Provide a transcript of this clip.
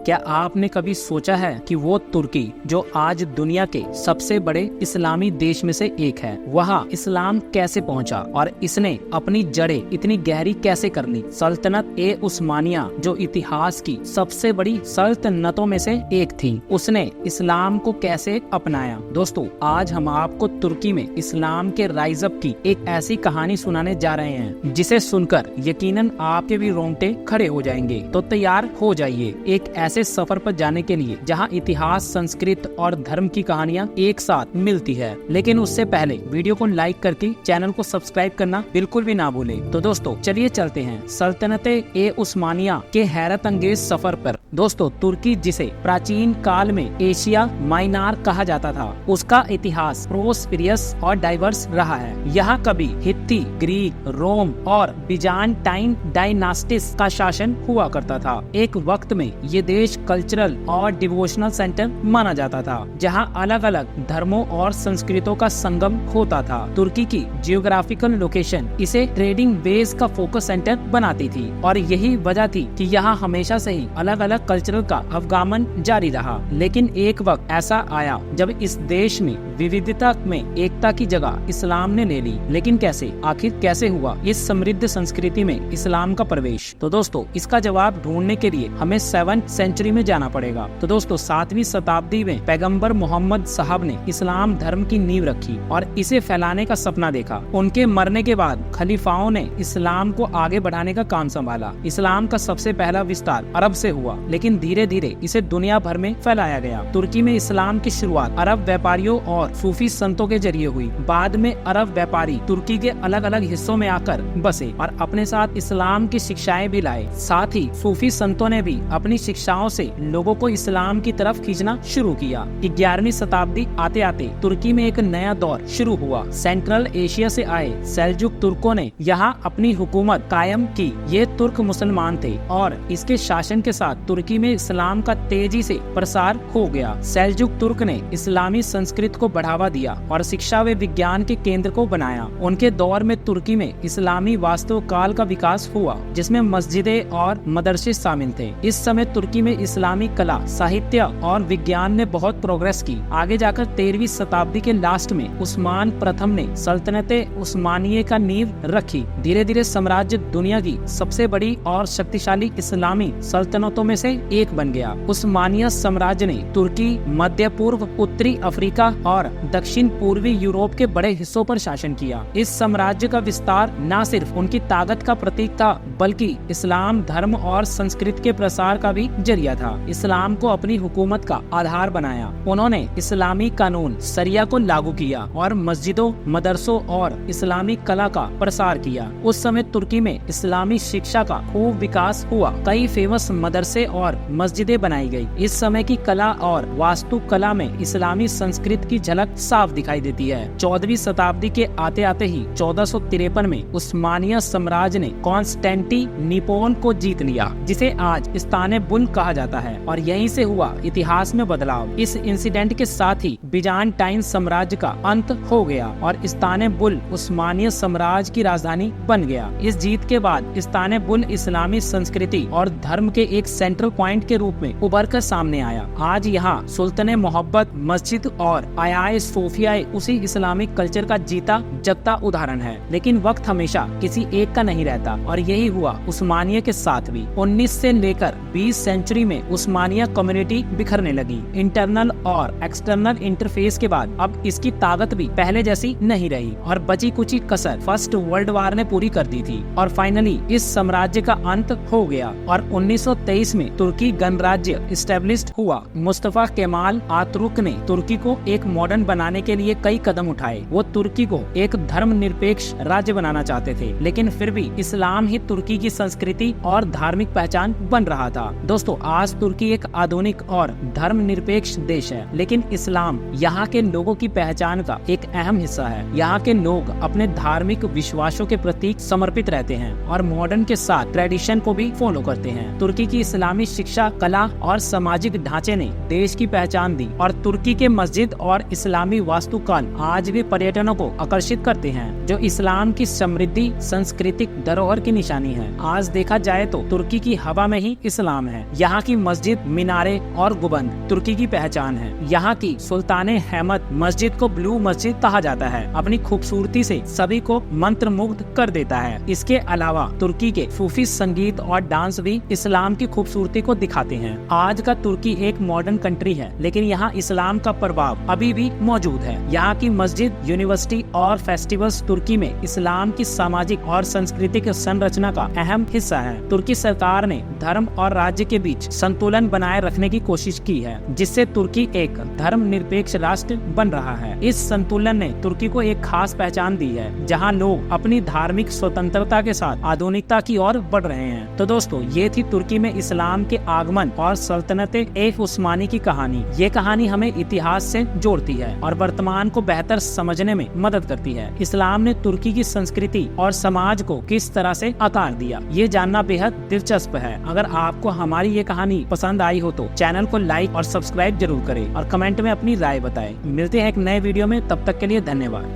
क्या आपने कभी सोचा है कि वो तुर्की जो आज दुनिया के सबसे बड़े इस्लामी देश में से एक है, वहाँ इस्लाम कैसे पहुँचा और इसने अपनी जड़ें इतनी गहरी कैसे कर ली। सल्तनत ए उस्मानिया जो इतिहास की सबसे बड़ी सल्तनतों में से एक थी, उसने इस्लाम को कैसे अपनाया। दोस्तों, आज हम आपको तुर्की में इस्लाम के राइज अप की एक ऐसी कहानी सुनाने जा रहे हैं जिसे सुनकर यकीनन आपके भी रोंगटे खड़े हो जाएंगे। तो तैयार हो जाइए एक ऐसे सफर पर जाने के लिए जहां इतिहास, संस्कृत और धर्म की कहानियां एक साथ मिलती है। लेकिन उससे पहले वीडियो को लाइक करके चैनल को सब्सक्राइब करना बिल्कुल भी ना भूलें। तो दोस्तों चलिए चलते हैं सल्तनत ए उस्मानिया के हैरत अंगेज सफर पर। दोस्तों, तुर्की जिसे प्राचीन काल में एशिया माइनर कहा जाता था, उसका इतिहास प्रोस्पिरियस और डाइवर्स रहा है। यहाँ कभी हित्ती, ग्रीक, रोम और बिजान्टाइन डायनास्टिस का शासन हुआ करता था। एक वक्त में ये देश कल्चरल और डिवोशनल सेंटर माना जाता था, जहाँ अलग अलग धर्मों और संस्कृतों का संगम होता था। तुर्की की जियोग्राफिकल लोकेशन इसे ट्रेडिंग बेस का फोकस सेंटर बनाती थी और यही वजह थी कि यहाँ हमेशा से ही अलग अलग कल्चरल का अवगमन जारी रहा। लेकिन एक वक्त ऐसा आया जब इस देश में विविधता में एकता की जगह इस्लाम ने ले ली। लेकिन कैसे, आखिर कैसे हुआ इस समृद्ध संस्कृति में इस्लाम का प्रवेश? तो दोस्तों, इसका जवाब ढूंढने के लिए हमें 7th सेंचुरी में जाना पड़ेगा। तो दोस्तों, 7वीं शताब्दी में पैगंबर मोहम्मद साहब ने इस्लाम धर्म की नींव रखी और इसे फैलाने का सपना देखा। उनके मरने के बाद खलीफाओं ने इस्लाम को आगे बढ़ाने का काम संभाला। इस्लाम का सबसे पहला विस्तार अरब से हुआ, लेकिन धीरे धीरे इसे दुनिया भर में फैलाया गया। तुर्की में इस्लाम की शुरुआत अरब व्यापारियों और सूफी संतों के जरिए हुई। बाद में अरब व्यापारी तुर्की के अलग अलग हिस्सों में आकर बसे और अपने साथ इस्लाम की शिक्षाएं भी लाए। साथ ही सूफी संतों ने भी अपनी शिक्षाओं से लोगों को इस्लाम की तरफ खींचना शुरू किया। 11वीं शताब्दी आते आते तुर्की में एक नया दौर शुरू हुआ। सेंट्रल एशिया से आए सेल्जुक तुर्कों ने यहाँ अपनी हुकूमत कायम की। ये तुर्क मुसलमान थे और इसके शासन के साथ तुर्की में इस्लाम का तेजी से प्रसार हो गया। सेल्जुक तुर्क ने इस्लामी संस्कृत को बढ़ावा दिया और शिक्षा व विज्ञान के केंद्र को बनाया। उनके दौर में तुर्की में इस्लामी वास्तुकाल का विकास हुआ, जिसमें मस्जिदें और मदरसे शामिल थे। इस समय तुर्की में इस्लामी कला, साहित्य और विज्ञान ने बहुत प्रोग्रेस की। आगे जाकर 13वीं शताब्दी के लास्ट में उस्मान प्रथम ने सल्तनत उस्मानिया का नींव रखी। धीरे धीरे साम्राज्य दुनिया की सबसे बड़ी और शक्तिशाली इस्लामी सल्तनतों में से एक बन गया। उस्मानिया साम्राज्य ने तुर्की, मध्य पूर्व, उत्तरी अफ्रीका और दक्षिण पूर्वी यूरोप के बड़े हिस्सों पर शासन किया। इस साम्राज्य का विस्तार न सिर्फ उनकी ताकत का प्रतीक था, बल्कि इस्लाम धर्म और संस्कृत के प्रसार का भी जरिया था। इस्लाम को अपनी हुकूमत का आधार बनाया। उन्होंने इस्लामी कानून शरिया को लागू किया और मस्जिदों, मदरसों और इस्लामी कला का प्रसार किया। उस समय तुर्की में इस्लामी शिक्षा का खूब विकास हुआ। कई फेमस मदरसे और मस्जिदें बनाई गई। इस समय की कला और वास्तुकला में इस्लामी संस्कृत की झलक साफ दिखाई देती है। 14वीं शताब्दी के आते आते ही 1453 में उस्मानिया साम्राज्य ने कॉन्स्टेंटिनोपल को जीत लिया, जिसे आज इस्तांबुल कहा जाता है, और यहीं से हुआ इतिहास में बदलाव। इस इंसिडेंट के साथ ही बिजान्टाइन साम्राज्य का अंत हो गया और इस्तांबुल उस्मानिया साम्राज्य की राजधानी बन गया। इस जीत के बाद इस्तांबुल इस्लामी संस्कृति और धर्म के एक सेंट्रल पॉइंट के रूप में उभर कर सामने आया। आज यहाँ सुल्तान मोहब्बत मस्जिद और आया सोफिया उसी इस्लामिक कल्चर का जीता जगता उदाहरण है। लेकिन वक्त हमेशा किसी एक का नहीं रहता और यही हुआ उस्मानिया के साथ भी। 19 से लेकर 20 सेंचुरी में उस्मानिया कम्युनिटी बिखरने लगी। इंटरनल और एक्सटर्नल इंटरफेस के बाद अब इसकी ताकत भी पहले जैसी नहीं रही और बची कुची कसर फर्स्ट वर्ल्ड वार ने पूरी कर दी थी और फाइनली इस साम्राज्य का अंत हो गया और 1923 में तुर्की गणराज्य इस्टेब्लिश हुआ। मुस्तफा केमाल आततुर्क ने तुर्की को एक मॉडर्न बनाने के लिए कई कदम उठाए। वो तुर्की को एक धर्मनिरपेक्ष राज्य बनाना चाहते थे, लेकिन फिर भी इस्लाम ही तुर्की की संस्कृति और धार्मिक पहचान बन रहा था। दोस्तों, आज तुर्की एक आधुनिक और धर्मनिरपेक्ष देश है, लेकिन इस्लाम यहाँ के लोगों की पहचान का एक अहम हिस्सा है। यहाँ के लोग अपने धार्मिक विश्वासों के प्रति समर्पित रहते हैं और मॉडर्न के साथ ट्रेडिशन को भी फॉलो करते हैं। तुर्की की इस्लामी शिक्षा, कला और सामाजिक ढांचे ने देश की पहचान दी और तुर्की के मस्जिद और इस्लामी वास्तुकला आज भी पर्यटनों को आकर्षित करते हैं, जो इस्लाम की समृद्धि सांस्कृतिक धरोहर की निशानी है। आज देखा जाए तो तुर्की की हवा में ही इस्लाम है। यहाँ की मस्जिद, मीनारे और गुंबद तुर्की की पहचान है। यहाँ की सुल्ताने अहमद मस्जिद को ब्लू मस्जिद कहा जाता है। अपनी खूबसूरती से सभी को मंत्रमुग्ध कर देता है। इसके अलावा तुर्की के सूफी संगीत और डांस भी इस्लाम की खूबसूरती को दिखाते हैं। आज का तुर्की एक मॉडर्न कंट्री है, लेकिन यहाँ इस्लाम का प्रभाव अभी भी मौजूद है। यहाँ की मस्जिद, यूनिवर्सिटी और फेस्टिवल्स तुर्की में इस्लाम की सामाजिक और सांस्कृतिक संरचना का अहम हिस्सा है। तुर्की सरकार ने धर्म और राज्य के बीच संतुलन बनाए रखने की कोशिश की है, जिससे तुर्की एक धर्मनिरपेक्ष राष्ट्र बन रहा है। इस संतुलन ने तुर्की को एक खास पहचान दी है, जहां लोग अपनी धार्मिक स्वतंत्रता के साथ आधुनिकता की ओर बढ़ रहे हैं। तो दोस्तों, ये थी तुर्की में इस्लाम के आगमन और सल्तनत-ए-उस्मानी की कहानी। ये कहानी हमें इतिहास से जोड़ती है और वर्तमान को बेहतर समझने में मदद करती है। इस्लाम ने तुर्की की संस्कृति और समाज को किस तरह से आकार दिया, ये जानना बेहद दिलचस्प है। अगर आपको हमारी ये कहानी पसंद आई हो तो चैनल को लाइक और सब्सक्राइब जरूर करें और कमेंट में अपनी राय बताएं। मिलते हैं एक नए वीडियो में, तब तक के लिए धन्यवाद।